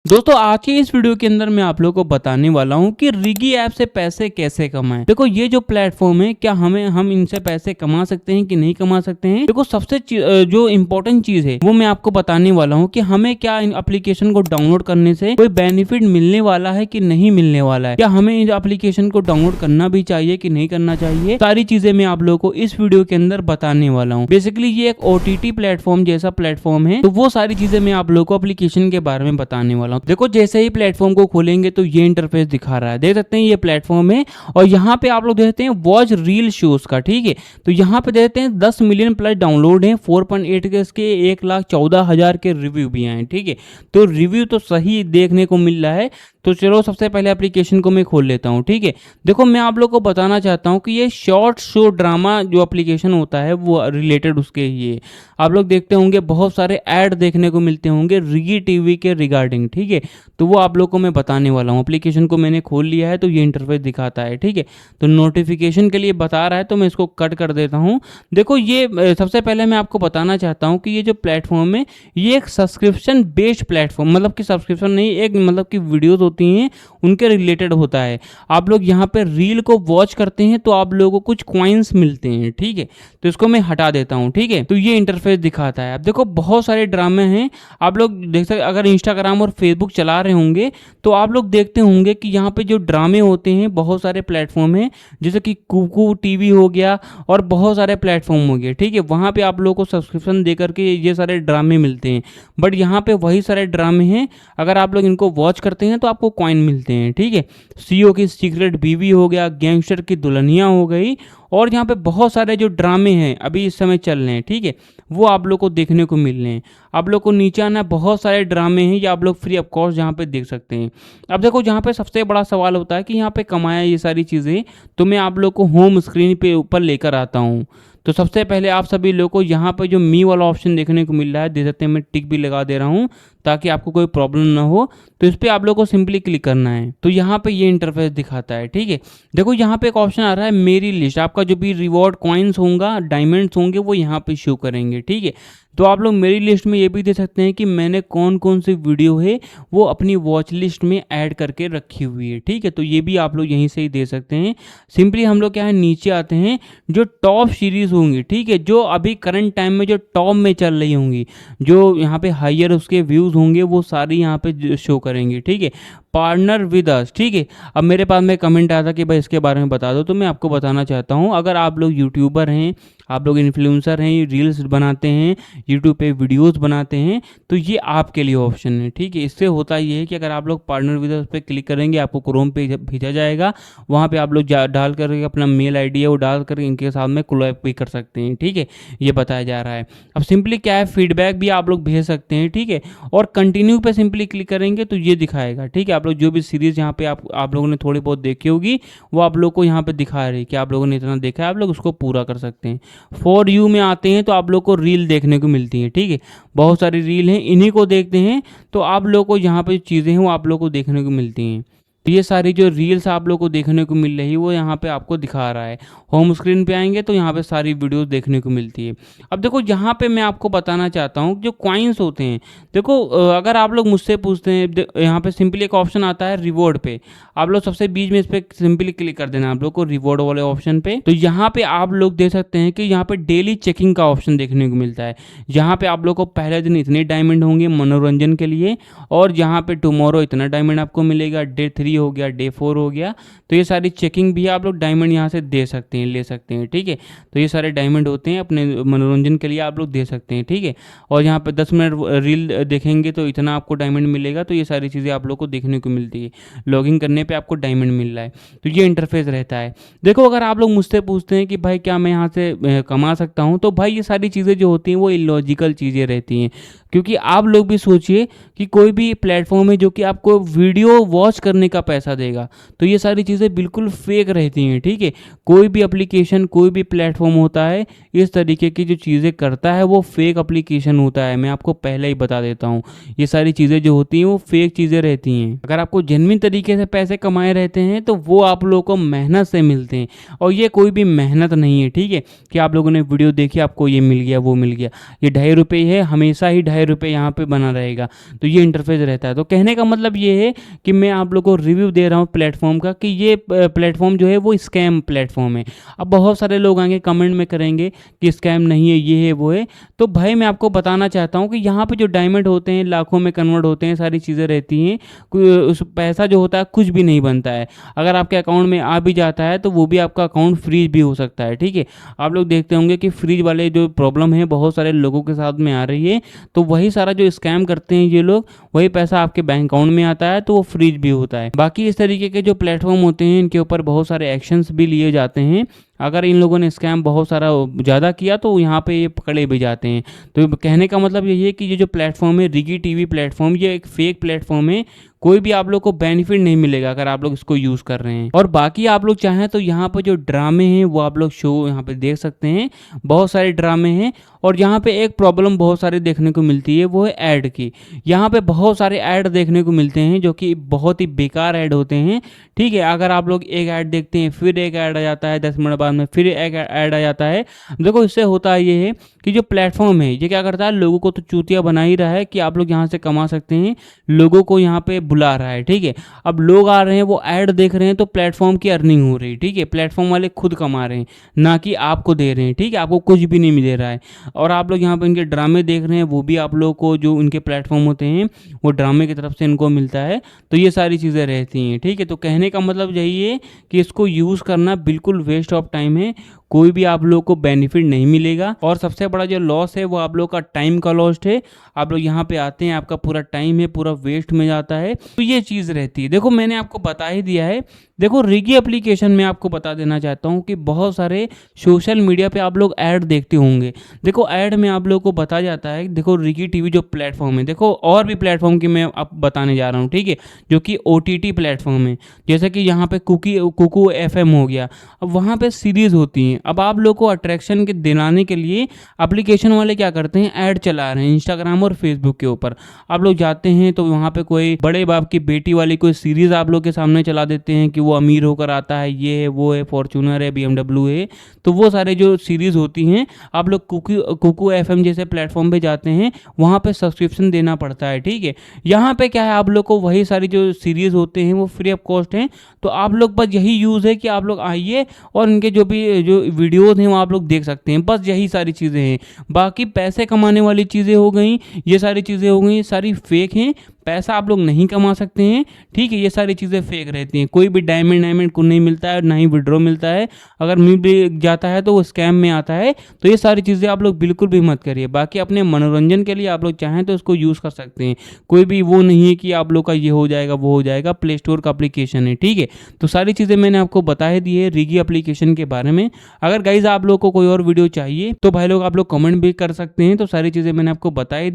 दोस्तों आज की इस वीडियो के अंदर मैं आप लोगों को बताने वाला हूं कि रिगी ऐप से पैसे कैसे कमाएं। देखो ये जो प्लेटफॉर्म है, क्या हम इनसे पैसे कमा सकते हैं कि नहीं कमा सकते हैं। देखो सबसे जो इम्पोर्टेंट चीज है वो मैं आपको बताने वाला हूं कि हमें क्या इन एप्लीकेशन को डाउनलोड करने से कोई बेनिफिट मिलने वाला है कि नहीं मिलने वाला है, क्या हमें इन एप्लीकेशन को डाउनलोड करना भी चाहिए कि नहीं करना चाहिए। सारी चीजें मैं आप लोगों को इस वीडियो के अंदर बताने वाला हूँ। बेसिकली ये एक OTT प्लेटफॉर्म जैसा प्लेटफॉर्म है, तो वो सारी चीजें मैं आप लोगों को एप्लीकेशन के बारे में बताने वाला हूँ। देखो जैसे ही प्लेटफॉर्म को खोलेंगे तो ये इंटरफेस दिखा रहा है, देख सकते हैं ये प्लेटफॉर्म है और यहाँ पे आप लोग देखते हैं वॉच रील शोज का। ठीक है, तो यहाँ पे देखते हैं 10 मिलियन प्लस डाउनलोड है, 4.8 के इसके 1,14,000 के रिव्यू भी आए। ठीक है, तो रिव्यू तो सही देखने को मिल रहा है। तो चलो सबसे पहले एप्लीकेशन को मैं खोल लेता हूँ। ठीक है, देखो मैं आप लोग को बताना चाहता हूँ कि ये शॉर्ट शो ड्रामा जो एप्लीकेशन होता है वो रिलेटेड उसके ही है। आप लोग देखते होंगे बहुत सारे ऐड देखने को मिलते होंगे रिगी टीवी के रिगार्डिंग। ठीक है, तो वो आप लोग को मैं बताने वाला हूँ। एप्लीकेशन को मैंने खोल लिया है तो ये इंटरफेस दिखाता है। ठीक है, तो नोटिफिकेशन के लिए बता रहा है तो मैं इसको कट कर देता हूँ। देखो ये सबसे पहले मैं आपको बताना चाहता हूँ कि ये जो प्लेटफॉर्म है ये एक सब्सक्रिप्शन बेस्ड प्लेटफॉर्म, मतलब कि सब्सक्रिप्शन नहीं, एक मतलब कि वीडियोज होती हैं उनके रिलेटेड होता है। आप लोग यहाँ पे रील को वॉच करते हैं तो आप लोगों को कुछ कॉइन्स मिलते हैं। ठीक है, तो इसको मैं हटा देता हूँ। ठीक है, तो ये इंटरफेस दिखाता है। अब देखो बहुत सारे ड्रामे हैं, आप लोग देख सकते, अगर इंस्टाग्राम और फेसबुक चला रहे होंगे तो आप लोग देखते होंगे कि यहाँ पे जो ड्रामे होते हैं बहुत सारे प्लेटफॉर्म हैं, जैसे कि कुकू टीवी हो गया और बहुत सारे प्लेटफॉर्म हो गए। ठीक है, वहाँ पे आप लोगों को सब्सक्रिप्शन दे करके ये सारे ड्रामे मिलते हैं, बट यहाँ पे वही सारे ड्रामे हैं, अगर आप लोग इनको वॉच करते हैं तो आपको कॉइन मिलते हैं। ठीक है, सीओ की सीक्रेट बीवी हो गया, गैंगस्टर की दुल्हनिया हो गई, और यहाँ पे बहुत सारे जो ड्रामे हैं अभी इस समय चल रहे हैं, ठीक है, वो आप लोग को देखने को मिल रहे हैं। आप लोग को नीचे आना, बहुत सारे ड्रामे हैं ये आप लोग फ्री ऑफ कॉस्ट यहाँ पे देख सकते हैं। अब देखो यहाँ पे सबसे बड़ा सवाल होता है कि यहाँ पे कमाया ये सारी चीज़ें, तो मैं आप लोग को होम स्क्रीन पे ऊपर लेकर आता हूँ। तो सबसे पहले आप सभी लोगों को यहाँ पे जो मी वाला ऑप्शन देखने को मिल रहा है, देख सकते हैं, मैं टिक भी लगा दे रहा हूँ ताकि आपको कोई प्रॉब्लम ना हो। तो इस पर आप लोग को सिंपली क्लिक करना है, तो यहाँ पे ये इंटरफेस दिखाता है। ठीक है, देखो यहाँ पे एक ऑप्शन आ रहा है मेरी लिस्ट, आपका जो भी रिवॉर्ड कॉइन्स होगा, डायमंड्स होंगे, वो यहाँ पे शो करेंगे। ठीक है, तो आप लोग मेरी लिस्ट में ये भी देख सकते हैं कि मैंने कौन कौन सी वीडियो है वो अपनी वॉच लिस्ट में ऐड करके रखी हुई है। ठीक है, तो ये भी आप लोग यहीं से ही दे सकते हैं। सिंपली हम लोग क्या है, नीचे आते हैं, जो टॉप सीरीज होंगी, ठीक है, जो अभी करंट टाइम में जो टॉप में चल रही होंगी, जो यहाँ पे हायर उसके व्यूज़ होंगे, वो सारी यहाँ पे शो करेंगे। ठीक है, पार्टनर विद अस। ठीक है, अब मेरे पास में कमेंट आया था कि भाई इसके बारे में बता दो, तो मैं आपको बताना चाहता हूँ, अगर आप लोग यूट्यूबर हैं, आप लोग इन्फ्लुएंसर हैं, रील्स बनाते हैं, यूट्यूब पे वीडियोस बनाते हैं, तो ये आपके लिए ऑप्शन है। ठीक है, इससे होता ये है कि अगर आप लोग पार्टनर विद अस पे क्लिक करेंगे, आपको क्रोम पे भेजा जाएगा, वहाँ पे आप लोग डाल करके अपना मेल आईडी है वो डाल कर इनके साथ में कोलैब भी कर सकते हैं। ठीक है, ये बताया जा रहा है। अब सिंपली क्या है, फीडबैक भी आप लोग भेज सकते हैं। ठीक है, और कंटिन्यू पे सिंपली क्लिक करेंगे तो ये दिखाएगा। ठीक है, आप लोग जो भी सीरीज यहाँ पे आप लोगों ने थोड़ी बहुत देखी होगी वो आप लोग को यहाँ पे दिखा रही है कि आप लोगों ने इतना देखा है, आप लोग उसको पूरा कर सकते हैं। फॉर यू में आते हैं तो आप लोग को रील देखने को मिलती है। ठीक है, बहुत सारी रील हैं, इन्हीं को देखते हैं तो आप लोग को यहाँ पे चीज़ें हैं वो आप लोग को देखने को मिलती हैं। तो ये सारी जो रील्स आप लोग को देखने को मिल रही है वो यहाँ पे आपको दिखा रहा है। होम स्क्रीन पे आएंगे तो यहाँ पे सारी वीडियोस देखने को मिलती है। अब देखो यहाँ पे मैं आपको बताना चाहता हूँ जो कॉइन्स होते हैं, देखो अगर आप लोग मुझसे पूछते हैं, यहाँ पे सिंपली एक ऑप्शन आता है रिवॉर्ड पे, आप लोग सबसे बीच में इस पर सिंपली क्लिक कर देना आप लोग को रिवॉर्ड वाले ऑप्शन पे। तो यहाँ पे आप लोग देख सकते हैं कि यहाँ पे डेली चेकिंग का ऑप्शन देखने को मिलता है। यहाँ पे आप लोग को पहले दिन इतने डायमंड होंगे मनोरंजन के लिए, और यहाँ पे टुमारो इतना डायमंड आपको मिलेगा, डे 3 हो गया, डे 4 हो गया, तो ये सारी चेकिंग भी आप लोग डायमंड यहाँ से दे सकते हैं, ले सकते हैं। ठीक है, तो ये सारे डायमंड होते हैं, अपने मनोरंजन के लिए आप लोग दे सकते हैं। ठीक है, और यहाँ पे 10 मिनट रील देखेंगे तो इतना आपको डायमंड मिलेगा, तो ये सारी चीज़ें आप लोग को देखने को मिलती है। लॉगिन करने पे आपको डायमंड मिल रहा है, तो ये इंटरफेस रहता है। देखो अगर आप लोग मुझसे पूछते हैं कि भाई क्या मैं यहाँ से कमा सकता हूँ, तो भाई ये सारी चीज़ें जो होती हैं वो इलॉजिकल चीज़ें रहती हैं, क्योंकि आप लोग भी सोचिए कि कोई भी प्लेटफॉर्म है जो कि आपको वीडियो वॉच करने का पैसा देगा। तो ये सारी चीज़ें बिल्कुल फेक रहती हैं, ठीक है। कोई भी एप्लीकेशन, कोई भी प्लेटफॉर्म होता है, इस तरीके की जो चीज़ें करता है वो फेक एप्लीकेशन होता है। मैं आपको पहले ही बता देता हूँ, ये सारी चीज़ें जो होती हैं वो फेक चीज़ें रहती हैं। अगर आपको जेन्युइन तरीके से पैसे कमाए रहते हैं तो वो आप लोगों को मेहनत से मिलते हैं, और ये कोई भी मेहनत नहीं है, ठीक है, कि आप लोगों ने वीडियो देखी आपको ये मिल गया वो मिल गया। ये ₹2.5 है, हमेशा ही ₹2.5 यहाँ पे बना रहेगा। तो ये इंटरफेस रहता है। तो कहने का मतलब ये है कि मैं आप लोगों को रिव्यू दे रहा हूँ प्लेटफॉर्म का, कि ये प्लेटफॉर्म जो है वो स्कैम प्लेटफॉर्म है। अब बहुत सारे लोग आएंगे कमेंट में करेंगे कि स्कैम नहीं है, ये है वो है। तो भाई मैं आपको बताना चाहता हूँ कि यहाँ पे जो डायमंड होते हैं लाखों में कन्वर्ट होते हैं, सारी चीज़ें रहती हैं, उस पैसा जो होता है कुछ भी नहीं बनता है। अगर आपके अकाउंट में आ भी जाता है तो वो भी आपका अकाउंट फ्रीज भी हो सकता है, ठीक है। आप लोग देखते होंगे कि फ्रीज वाले जो प्रॉब्लम है बहुत सारे लोगों के साथ में आ रही है। तो वही सारा जो स्कैम करते हैं ये लोग, वही पैसा आपके बैंक अकाउंट में आता है तो वो फ्रीज भी होता है। बाकी इस तरीके के जो प्लेटफॉर्म होते हैं इनके ऊपर बहुत सारे एक्शंस भी लिए जाते हैं। अगर इन लोगों ने स्कैम बहुत सारा ज़्यादा किया तो यहाँ पे ये पकड़े भी जाते हैं। तो कहने का मतलब यही है कि ये जो प्लेटफॉर्म है रिगी टीवी प्लेटफॉर्म, ये एक फेक प्लेटफॉर्म है। कोई भी आप लोग को बेनिफिट नहीं मिलेगा अगर आप लोग इसको यूज़ कर रहे हैं। और बाकी आप लोग चाहें तो यहाँ पर जो ड्रामे हैं वो आप लोग शो यहाँ पे देख सकते हैं, बहुत सारे ड्रामे हैं। और यहाँ पे एक प्रॉब्लम बहुत सारी देखने को मिलती है, वो है ऐड की। यहाँ पे बहुत सारे ऐड देखने को मिलते हैं जो कि बहुत ही बेकार ऐड होते हैं, ठीक है। अगर आप लोग एक ऐड देखते हैं फिर एक ऐड आ जाता है, 10 मिनट बाद में फिर एक ऐड आ जाता है। देखो इससे होता है ये है कि जो प्लेटफॉर्म है ये क्या करता है, लोगों को तो चूतिया बना ही रहा है कि आप लोग यहाँ से कमा सकते हैं, लोगों को यहाँ पे बुला रहा है, ठीक है। अब लोग आ रहे हैं, वो ऐड देख रहे हैं, तो प्लेटफॉर्म की अर्निंग हो रही है, ठीक है। प्लेटफॉर्म वाले खुद कमा रहे हैं, ना कि आपको दे रहे हैं, ठीक है। आपको कुछ भी नहीं मिल रहा है। और आप लोग यहाँ पे इनके ड्रामे देख रहे हैं, वो भी आप लोगों को जो उनके प्लेटफॉर्म होते हैं वो ड्रामे की तरफ से इनको मिलता है। तो ये सारी चीज़ें रहती हैं, ठीक है। तो कहने का मतलब यही है कि इसको यूज़ करना बिल्कुल वेस्ट ऑफ टाइम है, कोई भी आप लोग को बेनिफिट नहीं मिलेगा। और सबसे बड़ा जो लॉस है वो आप लोग का टाइम का लॉस्ट है। आप लोग यहाँ पे आते हैं, आपका पूरा टाइम है पूरा वेस्ट में जाता है, तो ये चीज़ रहती है। देखो मैंने आपको बता ही दिया है। देखो रिगी एप्लीकेशन में आपको बता देना चाहता हूँ कि बहुत सारे सोशल मीडिया पे आप लोग ऐड देखते होंगे। देखो ऐड में आप लोगों को बता जाता है, देखो रिगी टीवी जो प्लेटफॉर्म है, देखो और भी प्लेटफॉर्म की मैं आप बताने जा रहा हूँ, ठीक है, जो कि OTT प्लेटफॉर्म है। जैसे कि यहाँ पे कुकू FM हो गया। अब वहाँ पे सीरीज होती हैं। अब आप लोग को अट्रैक्शन के दिलाने के लिए एप्लीकेशन वाले क्या करते हैं, ऐड चला रहे हैं इंस्टाग्राम और फेसबुक के ऊपर। आप लोग जाते हैं तो वहाँ पे कोई बड़े बाप की बेटी वाली कोई सीरीज आप लोग के सामने चला देते हैं कि वो अमीर होकर आता है, ये है वो है, फॉर्च्यूनर है, BMW है। तो वो सारे जो सीरीज होती हैं आप लोग कुकू FM जैसे प्लेटफॉर्म पे जाते हैं, वहाँ पे सब्सक्रिप्शन देना पड़ता है, ठीक है। यहाँ पे क्या है, आप लोग को वही सारी जो सीरीज होते हैं वो फ्री ऑफ कॉस्ट हैं। तो आप लोग बस यही यूज़ है कि आप लोग आइए और इनके जो भी जो वीडियोज़ हैं वो आप लोग देख सकते हैं, बस यही सारी चीज़ें हैं। बाकी पैसे कमाने वाली चीज़ें हो गई, ये सारी चीज़ें हो गई, सारी फेक हैं। पैसा आप लोग नहीं कमा सकते हैं, ठीक है। ये सारी चीज़ें फेक रहती हैं, कोई भी डायमंड को नहीं मिलता है, ना ही विड्रॉ मिलता है। अगर मिल भी जाता है तो वो स्कैम में आता है। तो ये सारी चीज़ें आप लोग बिल्कुल भी मत करिए। बाकी अपने मनोरंजन के लिए आप लोग चाहें तो इसको यूज़ कर सकते हैं, कोई भी वो नहीं है कि आप लोग का ये हो जाएगा वो हो जाएगा। प्ले स्टोर का एप्लीकेशन है, ठीक है। तो सारी चीज़ें मैंने आपको बता ही दी है रिगी एप्लीकेशन के बारे में। अगर गाइज आप लोग को कोई और वीडियो चाहिए तो भाई लोग आप लोग कमेंट भी कर सकते हैं। तो सारी चीज़ें मैंने आपको बताई।